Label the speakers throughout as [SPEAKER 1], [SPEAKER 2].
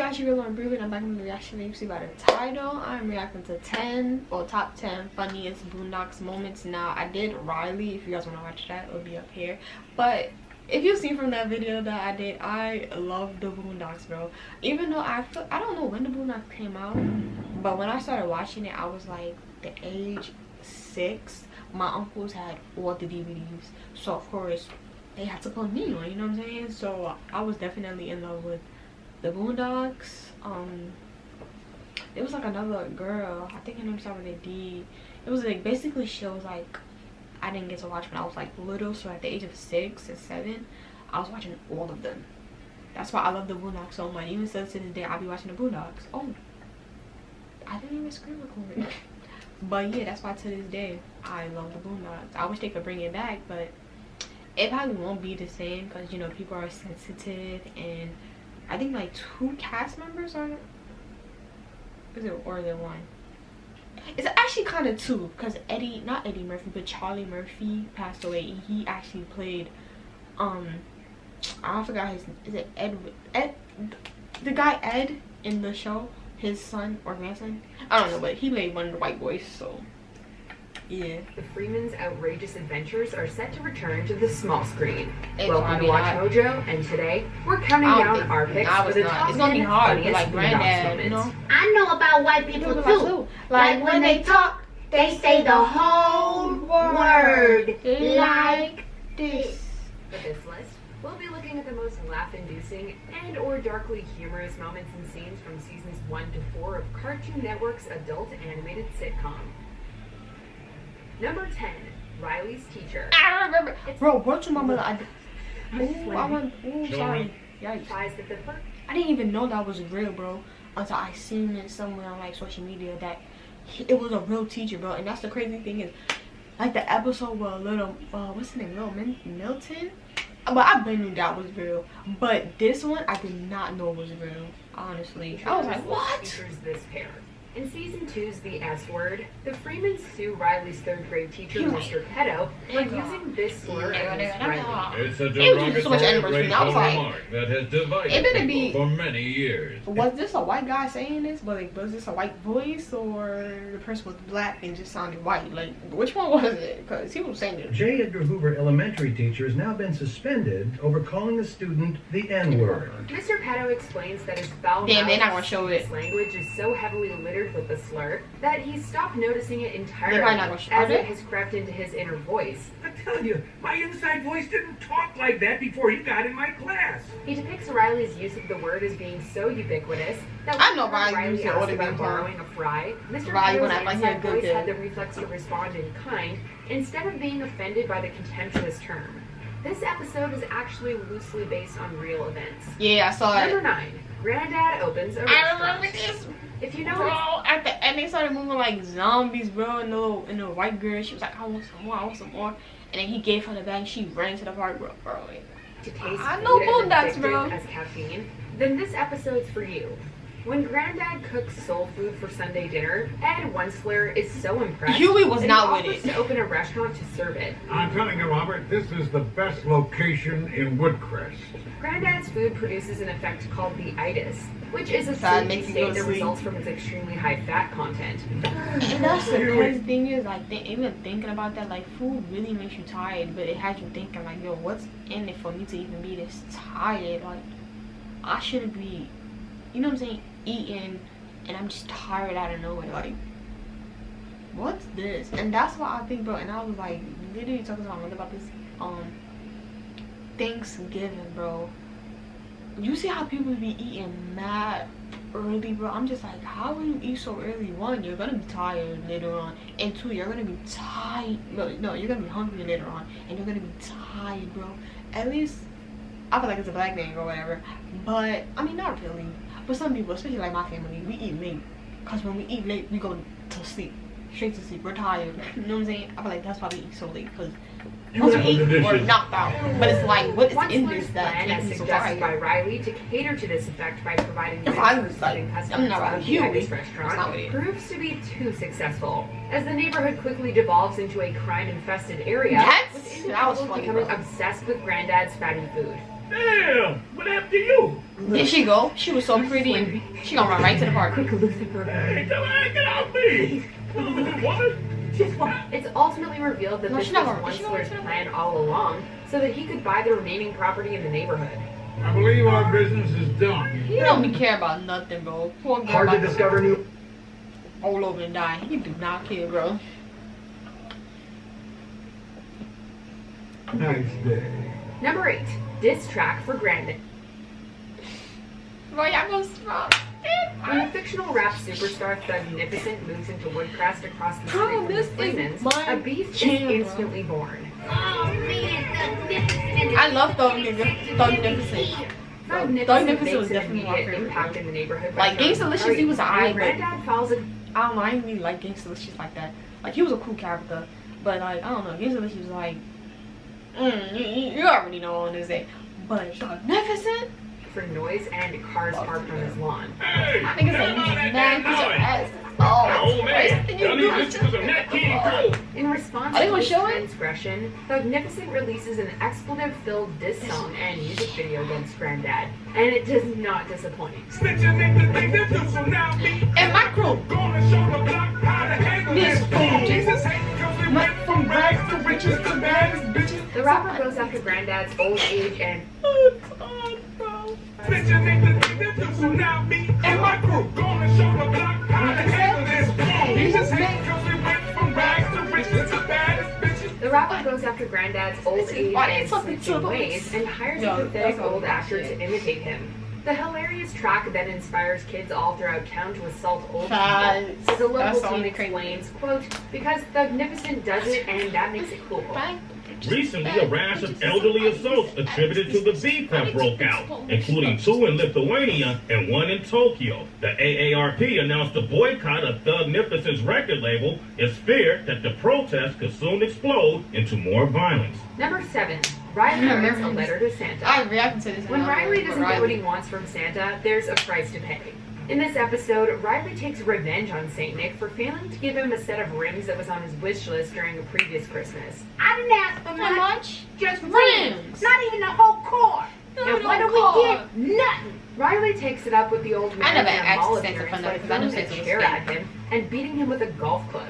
[SPEAKER 1] guys should really improve it. I'm back in the reaction video. You see by the title, I'm reacting to 10 or top 10 funniest Boondocks moments. Now, I did Riley. If you guys want to watch that, it'll be up here. But if you've seen from that video that I did, I love the Boondocks, bro. Even though I don't know when the Boondocks came out, but when I started watching it, I was like the age 6. My uncles had all the DVDs, so of course they had to put me on, you know what I'm saying? So I was definitely in love with the Boondocks. It was like another girl, I think her name started with a D. It was like basically shows like I didn't get to watch when I was like little, so at the age of 6 or 7 I was watching all of them. That's why I love the Boondocks so much. Even still to this day I'll be watching the Boondocks. Oh, I didn't even screen record. But yeah, that's why to this day I love the Boondocks. I wish they could bring it back, but it probably won't be the same because, you know, people are sensitive, and I think like 2 cast members are, is it, or is it 1? It's actually kind of 2 because not Eddie Murphy, but Charlie Murphy passed away, and he actually played I forgot his, is it Ed, the guy Ed in the show, his son or grandson, I don't know, but he played one of the white boys. So yeah,
[SPEAKER 2] the Freeman's outrageous adventures are set to return to the small screen.
[SPEAKER 1] It's
[SPEAKER 2] Welcome to Watch Mojo, and today we're counting down our picks for the top 10
[SPEAKER 1] it's gonna be hard,
[SPEAKER 2] funniest
[SPEAKER 1] like Granddad,
[SPEAKER 2] moments.
[SPEAKER 1] you know?
[SPEAKER 3] I know about white people too. Like when they talk, they say the whole word like this.
[SPEAKER 2] For this list, we'll be looking at the most laugh-inducing and or darkly humorous moments and scenes from seasons 1 to 4 of Cartoon Network's adult animated sitcom. Number 10, Riley's teacher.
[SPEAKER 1] I remember. Bro, what's your mama? Sorry. Yikes. I didn't even know that was real, bro, until I seen it somewhere on like social media that it was a real teacher, bro. And that's the crazy thing is, like the episode where what's his name, Little Milton. But I knew that was real. But this one, I did not know was real. Honestly, I was like, what?
[SPEAKER 2] Features this pair. In season 2's The S Word, the Freemans sue Riley's 3rd grade teacher, Mr. Pedo, for using this slur against Riley.
[SPEAKER 4] It's a derogatory remark that has divided people for many years.
[SPEAKER 1] Was this a white guy saying this? But like, was this a white voice, or the person was black and just sounded white? Like, which one was it? Because he was saying it.
[SPEAKER 5] J. Edgar Hoover elementary teacher has now been suspended over calling a student the N-word.
[SPEAKER 2] Mr. Pedo explains that his foul language is so heavily littered with the slur that he stopped noticing it entirely as it has crept into his inner voice.
[SPEAKER 6] I tell you, my inside voice didn't talk like that before he got in my class.
[SPEAKER 2] He depicts Riley's use of the word as being so ubiquitous that
[SPEAKER 1] I know
[SPEAKER 2] Riley asked about borrowing a fry, Mr. Pedo's inside voice had the reflex to respond in kind instead of being offended by the contemptuous term. This episode is actually loosely based on real events.
[SPEAKER 1] Yeah, I saw it.
[SPEAKER 2] Number 9. Granddad opens a restaurant.
[SPEAKER 1] I remember this.
[SPEAKER 2] If you know,
[SPEAKER 1] bro, at the end they started moving like zombies, bro. And the white girl, she was like, I want some more, I want some more. And then he gave her the bag. She ran to the park, bro.
[SPEAKER 2] To taste
[SPEAKER 1] I know Boondocks, bro.
[SPEAKER 2] As caffeine, then this episode's for you. When Granddad cooks soul food for Sunday dinner, Ed Wensler is so impressed.
[SPEAKER 1] Huey was not with it.
[SPEAKER 2] To open a restaurant to serve it.
[SPEAKER 6] I'm telling you, Robert, this is the best location in Woodcrest.
[SPEAKER 2] Granddad's food produces an effect called the itis, which is a sleepy state that results from its extremely high fat content.
[SPEAKER 1] And that's the crazy thing is, like, even thinking about that, like, food really makes you tired, but it has you thinking, like, yo, what's in it for me to even be this tired? Like, I shouldn't be, you know what I'm saying, eating, and I'm just tired out of nowhere. Like, what's this? And that's why I think, bro, and I was like literally talking to my mother about this Thanksgiving, bro. You see how people be eating mad early, bro? I'm just like, how will you eat so early? 1, you're gonna be tired later on, and 2, you're gonna be tired. No, you're gonna be hungry later on, and you're gonna be tired, bro. At least I feel like it's a black thing or whatever, but I mean, not really. But some people, especially like my family, we eat late. Because when we eat late, we go to sleep. Straight to sleep. We're tired. You know what I'm saying? I feel like that's why we eat so late. Because once we eat, we're knocked out. But it's like, what is in this that makes me so tired?
[SPEAKER 2] By Riley to cater to this effect by providing
[SPEAKER 1] if I was like, I'm not about Huey,
[SPEAKER 2] restaurant proves to be too successful. As the neighborhood quickly devolves into a crime-infested area, with individuals becoming obsessed with Granddad's fatty food.
[SPEAKER 6] Damn, what happened to you?
[SPEAKER 1] There she go. She was so pretty. And she gonna run right to the park.
[SPEAKER 6] Hey, tell her, get off me! What?
[SPEAKER 2] It's ultimately revealed that this was Wensler's plan all along, so that he could buy the remaining property in the neighborhood.
[SPEAKER 6] I believe our business is done.
[SPEAKER 1] He don't be care about nothing, bro. Poor girl.
[SPEAKER 6] Hard to discover new.
[SPEAKER 1] All over and die. He do not care, bro.
[SPEAKER 6] Nice day.
[SPEAKER 2] Number 8, diss track for Granddad.
[SPEAKER 1] Bro, y'all gonna stop.
[SPEAKER 2] When the fictional rap superstar Thugnificent moves into Woodcrest across the street
[SPEAKER 1] this
[SPEAKER 2] from Freeman's,
[SPEAKER 1] is my
[SPEAKER 2] a beef
[SPEAKER 1] jam,
[SPEAKER 2] is instantly born.
[SPEAKER 1] I love Thugnificent. Thugnificent was definitely my favorite.
[SPEAKER 2] Impact in the neighborhood.
[SPEAKER 1] Like Gangstalicious, he was alright, but
[SPEAKER 2] Granddad files a
[SPEAKER 1] I don't know. I didn't really like Gangstalicious like that. Like he was a cool character, but like I don't know. Gangstalicious was like, you already know on this day. But Thugnificent.
[SPEAKER 2] for noise and cars parked on his lawn.
[SPEAKER 4] Hey,
[SPEAKER 1] I think it's like, man, put your ass. Oh,
[SPEAKER 4] man. Y'all need to listen to some Nat King Cole.
[SPEAKER 2] In response
[SPEAKER 1] Are they
[SPEAKER 2] to
[SPEAKER 1] gonna
[SPEAKER 2] this
[SPEAKER 1] show it?
[SPEAKER 2] transgression, Thugnificent releases an expletive-filled diss song and music video against Granddad, and it does not disappoint.
[SPEAKER 1] And my crew. This fool. Went from rags to riches to baddest bitches.
[SPEAKER 2] The rapper goes after Granddad's old age and
[SPEAKER 1] Oh, God, bro.
[SPEAKER 6] And my crew gonna show the block how to handle this. He just hate cause we went from rags to riches to baddest bitches.
[SPEAKER 2] the rapper goes after Granddad's old age
[SPEAKER 1] Why
[SPEAKER 2] and
[SPEAKER 1] it's something
[SPEAKER 2] switching
[SPEAKER 1] to
[SPEAKER 2] ways and hires
[SPEAKER 1] Yo,
[SPEAKER 2] a pathetic
[SPEAKER 1] that's
[SPEAKER 2] old
[SPEAKER 1] all
[SPEAKER 2] actor
[SPEAKER 1] shit.
[SPEAKER 2] to imitate him. The hilarious track then inspires kids all throughout town to assault old
[SPEAKER 1] Facts.
[SPEAKER 2] people. So the
[SPEAKER 1] That's
[SPEAKER 2] local
[SPEAKER 1] only
[SPEAKER 2] teen explains, quote, because Thugnificent does it and that makes it cool.
[SPEAKER 4] Recently, a rash of elderly assaults attributed to the beef have broke out, including 2 in Lithuania and 1 in Tokyo. The AARP announced a boycott of Thugnificent's record label is feared that the protest could soon explode into more violence.
[SPEAKER 2] Number 7, Riley writes a letter to Santa.
[SPEAKER 1] I reacted to this.
[SPEAKER 2] When Riley doesn't get what he wants from Santa, there's a price to pay. In this episode, Riley takes revenge on St. Nick for failing to give him a set of rims that was on his wish list during a previous Christmas.
[SPEAKER 3] I didn't ask for
[SPEAKER 1] How
[SPEAKER 3] much.
[SPEAKER 1] much?
[SPEAKER 3] Just
[SPEAKER 1] Rims.
[SPEAKER 3] rims. Not even the whole car. And what do we get? Nothing.
[SPEAKER 2] Riley takes it up with the old man
[SPEAKER 1] I never
[SPEAKER 2] in a
[SPEAKER 1] asked
[SPEAKER 2] mall
[SPEAKER 1] Santa for
[SPEAKER 2] appearance
[SPEAKER 1] nothing,
[SPEAKER 2] by
[SPEAKER 1] 'cause I know
[SPEAKER 2] throwing a
[SPEAKER 1] Santa was
[SPEAKER 2] chair
[SPEAKER 1] fat.
[SPEAKER 2] at him and beating him with a golf club.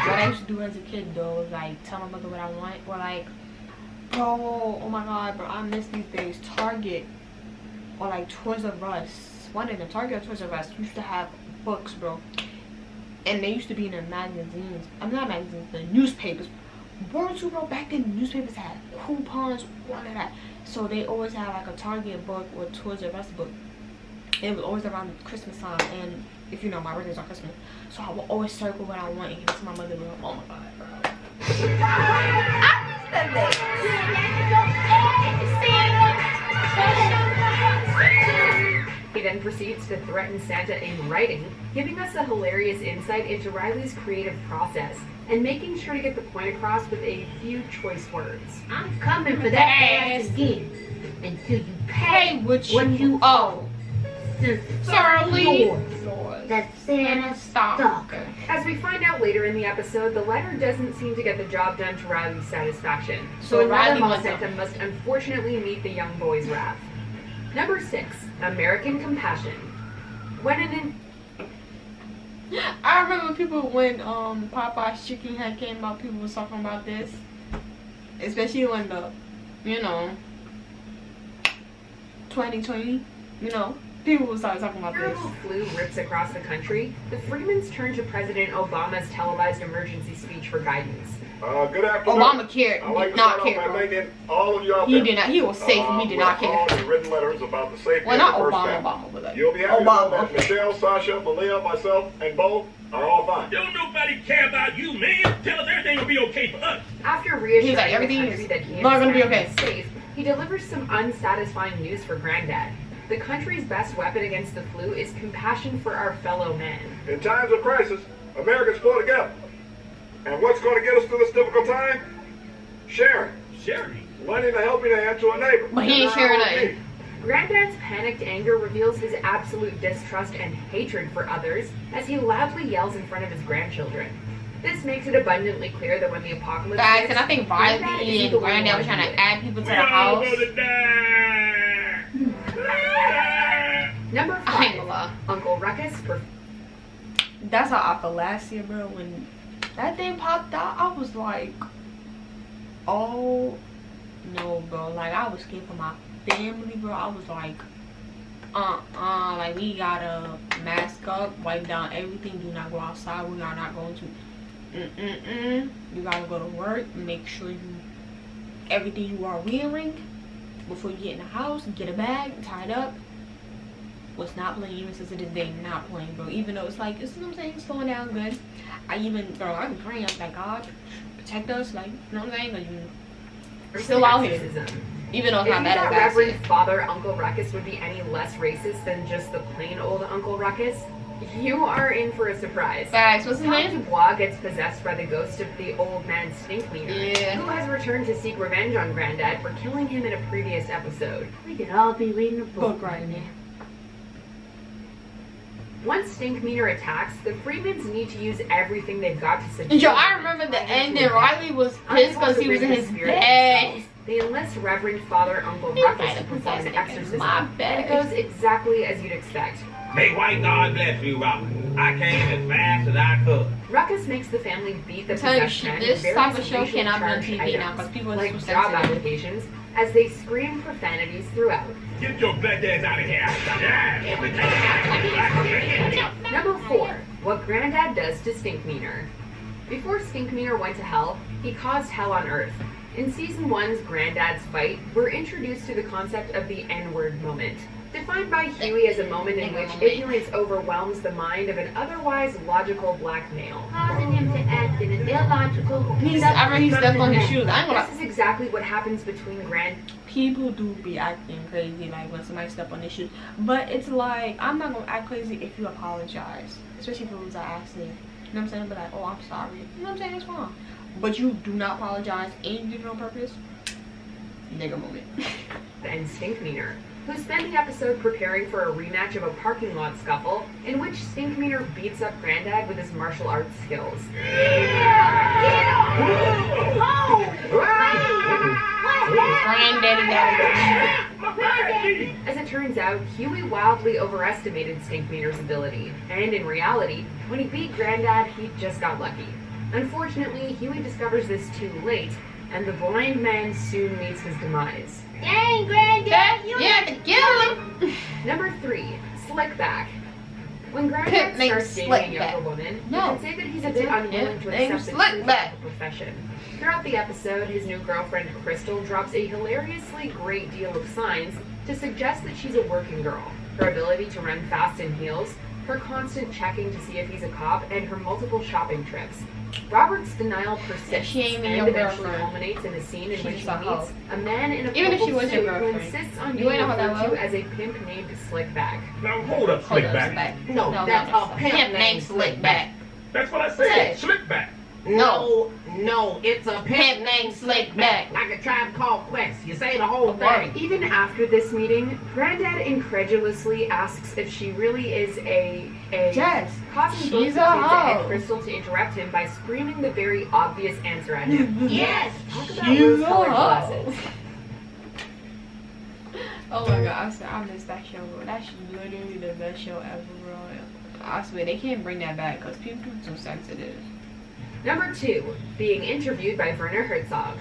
[SPEAKER 1] What I used to do as a kid though was like tell my mother what I want, or like, bro, oh my god, bro, I miss these days. Target or like Toys R Us. One of them, Target or Toys R Us, used to have books, bro, and they used to be in the magazines. I'm not magazines, the newspapers. Word to, bro, back then the newspapers had coupons, all of that. So they always had like a Target book or Toys R Us book. It was always around Christmas time, and if you know, my birthday's on Christmas, so I will always circle what I want and give it to my mother. Bro. Oh my god, bro. I miss that day.
[SPEAKER 2] He then proceeds to threaten Santa in writing, giving us a hilarious insight into Riley's creative process and making sure to get the point across with a few choice words.
[SPEAKER 3] I'm coming for that ass again until you pay
[SPEAKER 1] what you
[SPEAKER 3] owe.
[SPEAKER 1] Sincerely,
[SPEAKER 3] Yours. That Santa stalker.
[SPEAKER 2] As we find out later in the episode, the letter doesn't seem to get the job done to Riley's satisfaction.
[SPEAKER 1] So
[SPEAKER 2] another
[SPEAKER 1] Riley
[SPEAKER 2] mall
[SPEAKER 1] wants
[SPEAKER 2] Santa must unfortunately meet the young boy's wrath. Number 6, American Compassion. When
[SPEAKER 1] I remember people when Popeye's chicken head came out, people was talking about this, especially when the, 2020, people started talking about this.
[SPEAKER 2] terrible flu rips across the country, the Freemans turn to President Obama's televised emergency speech for guidance.
[SPEAKER 7] Good afternoon.
[SPEAKER 1] Obama cared,
[SPEAKER 7] I'd like
[SPEAKER 1] did
[SPEAKER 7] to
[SPEAKER 1] not
[SPEAKER 7] start off
[SPEAKER 1] care.
[SPEAKER 7] by thanking all of you out
[SPEAKER 1] He
[SPEAKER 7] there.
[SPEAKER 1] did not. He was safe and he did not care.
[SPEAKER 7] All the written letters about the safety
[SPEAKER 1] Well,
[SPEAKER 7] of
[SPEAKER 1] not
[SPEAKER 7] the first
[SPEAKER 1] Obama,
[SPEAKER 7] family.
[SPEAKER 1] but like
[SPEAKER 7] You'll be happy to know
[SPEAKER 1] Obama.
[SPEAKER 7] that Michelle, Sasha, Malia, myself, and Bo are all fine.
[SPEAKER 6] Don't nobody care about you, man. Tell us everything will be okay for us.
[SPEAKER 2] After reassuring
[SPEAKER 1] He's like,
[SPEAKER 2] the
[SPEAKER 1] everything
[SPEAKER 2] country
[SPEAKER 1] is
[SPEAKER 2] that he and
[SPEAKER 1] not
[SPEAKER 2] his
[SPEAKER 1] gonna be
[SPEAKER 2] family
[SPEAKER 1] okay.
[SPEAKER 2] is safe, he delivers some unsatisfying news for Granddad. The country's best weapon against the flu is compassion for our fellow men.
[SPEAKER 7] In times of crisis, Americans pull together. And what's going to get us through this difficult time? Sharing.
[SPEAKER 6] Sherry.
[SPEAKER 7] Lending a helping hand to a neighbor.
[SPEAKER 1] But he ain't sharing nothing.
[SPEAKER 2] Granddad's panicked anger reveals his absolute distrust and hatred for others as he loudly yells in front of his grandchildren. This makes it abundantly clear that when the apocalypse
[SPEAKER 1] Guys, and I think Riley and Granddad were trying to add people to the house.
[SPEAKER 2] Number 5, Uncle Ruckus.
[SPEAKER 1] That's how I felt last year, bro. When that thing popped out, I was like, oh no, bro. Like, I was scared for my family, bro. I was like, like, we gotta mask up, wipe down everything, do not go outside. We are not going to you gotta go to work, make sure everything you are wearing before you get in the house, get a bag, tie it up. Was not playing, even since it is day, not playing, bro. Even though it's like, you know what I'm saying, it's slowing down good. I be praying, I'm like, God, protect us, like, you know what I'm saying? Like, we're still out here. Even though it's not bad as that.
[SPEAKER 2] Reverend Father Uncle Ruckus would be any less racist than just the plain old Uncle Ruckus, you are in for a surprise.
[SPEAKER 1] Facts. What's his name?
[SPEAKER 2] Dubois gets possessed by the ghost of the old man Stinkmeaner, who has returned to seek revenge on Granddad for killing him in a previous episode.
[SPEAKER 3] We could all be reading a book
[SPEAKER 1] right now.
[SPEAKER 2] Once Stinkmeaner attacks, the Freemans need to use everything they've got to subdue.
[SPEAKER 1] Yo, I remember the end and Riley was pissed because he was in his bed.
[SPEAKER 2] They enlist Reverend Father Uncle Ruckus to perform an exorcism, and it goes exactly as you'd expect.
[SPEAKER 4] May white God bless you, Robin. I came as fast as I could.
[SPEAKER 2] Ruckus makes the family beat the
[SPEAKER 1] possessed
[SPEAKER 2] man
[SPEAKER 1] this
[SPEAKER 2] with
[SPEAKER 1] type of show
[SPEAKER 2] various
[SPEAKER 1] cannot be on
[SPEAKER 2] racially
[SPEAKER 1] TV
[SPEAKER 2] charged
[SPEAKER 1] now because people are
[SPEAKER 2] like
[SPEAKER 1] so
[SPEAKER 2] job
[SPEAKER 1] sensitive.
[SPEAKER 2] applications as they scream profanities throughout.
[SPEAKER 4] Get your black ass out of here. Yeah.
[SPEAKER 2] Number 4. What Granddad does to Stinkmeaner. Before Stinkmeaner went to hell, he caused hell on Earth. In Season 1's Granddad's fight, we're introduced to the concept of the N-word moment. Defined by Huey as a moment in which ignorance overwhelms the mind of an otherwise logical black male.
[SPEAKER 3] Causing him to act in an illogical...
[SPEAKER 1] He stepped on his shoes. I ain't gonna...
[SPEAKER 2] This is exactly what happens between
[SPEAKER 1] People do be acting crazy, like, when somebody step on their shoes. But it's like, I'm not gonna act crazy if you apologize. Especially if it was an accident. You know what I'm saying? But like, oh, I'm sorry. You know what I'm saying? It's wrong. But you do not apologize and you did it on purpose. Nigga moment.
[SPEAKER 2] And Stinkmeaner, who spent the episode preparing for a rematch of a parking lot scuffle in which Stinkmeaner beats up Granddad with his martial arts skills. As it turns out, Huey wildly overestimated Stinkmeaner's ability, and in reality, when he beat Granddad, he just got lucky. Unfortunately, Huey discovers this too late, and the blind man soon meets his demise.
[SPEAKER 3] Dang, Granddad, you
[SPEAKER 1] had to kill him!
[SPEAKER 2] Number 3, Slickback. When Granddad starts dating a younger woman, you can say that he's a bit unwilling to accept the truth of the profession. Throughout the episode, his new girlfriend, Crystal, drops a hilariously great deal of signs to suggest that she's a working girl. Her ability to run fast in heels, her constant checking to see if he's a cop, and her multiple shopping trips. Robert's denial persists and eventually culminates in a scene in which he meets a man in a purple suit who insists on being referred to as a pimp named Slickback.
[SPEAKER 4] Now hold up, Slickback.
[SPEAKER 3] No, that's a pimp named Slickback.
[SPEAKER 4] That's what I said, Slickback.
[SPEAKER 3] No, it's a pimp named Slickback. Like a Tribe Called Quest. You say the whole thing.
[SPEAKER 2] Even after this meeting, Granddad incredulously asks if she really is a
[SPEAKER 1] Yes,
[SPEAKER 2] causing both the kids and Crystal to interrupt him by screaming the very obvious answer at him.
[SPEAKER 3] Yes,
[SPEAKER 2] talk about rose-colored glasses.
[SPEAKER 1] Oh my god, I miss that show, bro. That's literally the best show ever, bro. I swear, they can't bring that back because people are too sensitive.
[SPEAKER 2] Number 2, being interviewed by Werner Herzog.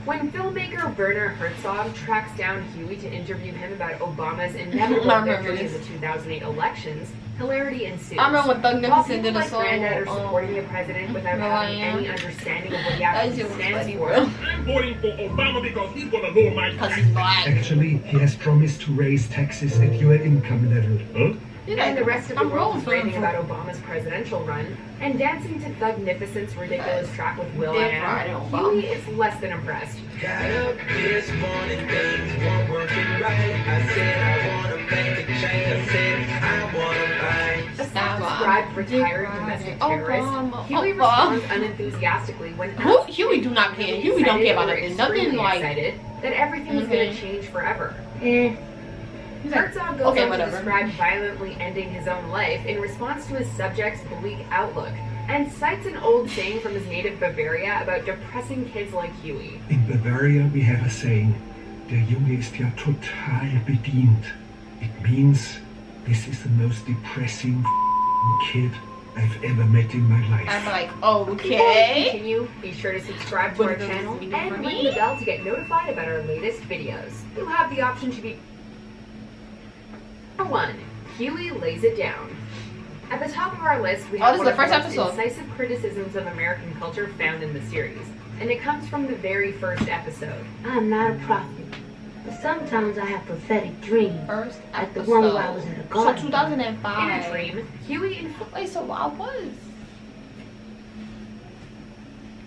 [SPEAKER 2] When filmmaker Werner Herzog tracks down Huey to interview him about Obama's inevitable victory in the 2008 elections, hilarity ensues.
[SPEAKER 1] I remember when Thugnificent did a
[SPEAKER 2] like
[SPEAKER 1] song.
[SPEAKER 2] Granddad are supporting a president without having any understanding of what he actually stands for.
[SPEAKER 4] I'm voting for Obama because he's gonna lower my
[SPEAKER 1] because he's black.
[SPEAKER 5] Actually, he has promised to raise taxes at your income level.
[SPEAKER 4] Huh?
[SPEAKER 2] And the rest of the world is raving about Obama's presidential run, and dancing to Thugnificent's ridiculous track with will.i.am, Huey is less than impressed.
[SPEAKER 8] Got up this morning, things weren't working right. I said I wanna make a change. I said I wanna buy.
[SPEAKER 2] A self-described retired domestic terrorist, Huey responds unenthusiastically when
[SPEAKER 1] Huey do not care. Huey don't care about nothing. Nothing like
[SPEAKER 2] excited that everything is going to change forever. Herzog goes on to describe violently ending his own life in response to his subject's bleak outlook. and cites an old saying from his native Bavaria about depressing kids like Huey.
[SPEAKER 9] In Bavaria we have a saying, der Junge ist ja total bedient. It means this is the most depressing kid I've ever met in my life.
[SPEAKER 1] I'm like,
[SPEAKER 2] Before we
[SPEAKER 1] okay.
[SPEAKER 2] continue, be sure to subscribe to our channel and ring the bell to get notified about our latest videos. You have the option to be... Number 1. Huey lays it down. At the top of our list, we have one of the most incisive criticisms of American culture found in the series. And it comes from the very first episode.
[SPEAKER 3] I'm not a prophet, but sometimes I have prophetic dreams.
[SPEAKER 1] First
[SPEAKER 3] like the
[SPEAKER 1] episode.
[SPEAKER 3] one where I was in a garden.
[SPEAKER 1] So 2005.
[SPEAKER 2] In a dream, Huey
[SPEAKER 1] Wait, so I was.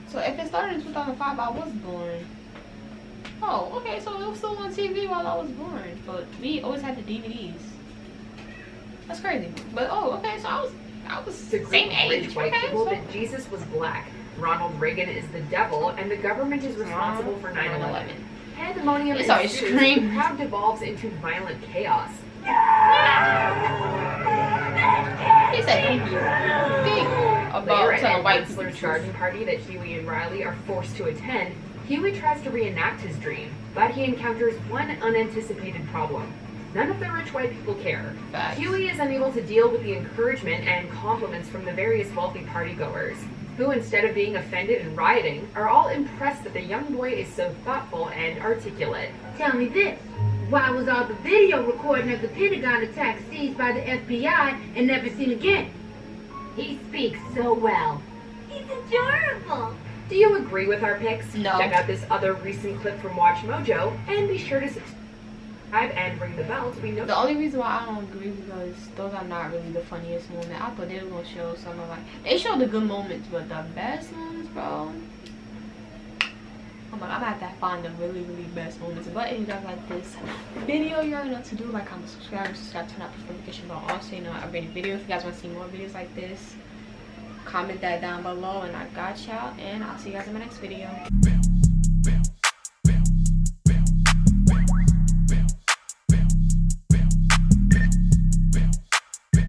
[SPEAKER 1] So if it started in 2005, I was born. Oh, okay, so it was still on TV while I was born. But we always had the DVDs. That's crazy. But oh, okay, so I was same age.
[SPEAKER 2] White
[SPEAKER 1] Okay,
[SPEAKER 2] people
[SPEAKER 1] so
[SPEAKER 2] that Jesus was black. Ronald Reagan is the devil, and the government is responsible for 9/11. Pandemonium ensues, the crowd devolves into violent chaos.
[SPEAKER 1] He said thank you.
[SPEAKER 2] Later at Wexler's garden party that Huey and Riley are forced to attend, Huey tries to reenact his dream, but he encounters one unanticipated problem. None of the rich white people care. Huey is unable to deal with the encouragement and compliments from the various wealthy partygoers, who, instead of being offended and rioting, are all impressed that the young boy is so thoughtful and articulate.
[SPEAKER 3] Tell me this, why was all the video recording of the Pentagon attack seized by the FBI and never seen again? He speaks so well. He's adorable.
[SPEAKER 2] Do you agree with our picks?
[SPEAKER 1] No.
[SPEAKER 2] Check out this other recent clip from Watch Mojo, and be sure to subscribe and ring the bell to be notified.
[SPEAKER 1] The only reason why I don't agree because those are not really the funniest moments. I thought they were gonna show some of they showed the good moments, but the best moments, bro. I'm gonna have to find the really best moments. But if you guys like this video, you already know what to do. Like, comment, subscribe, turn on the notification bell. Also, you know, I made a video. If you guys want to see more videos like this, comment that down below, and I got y'all. And I'll see you guys in my next video.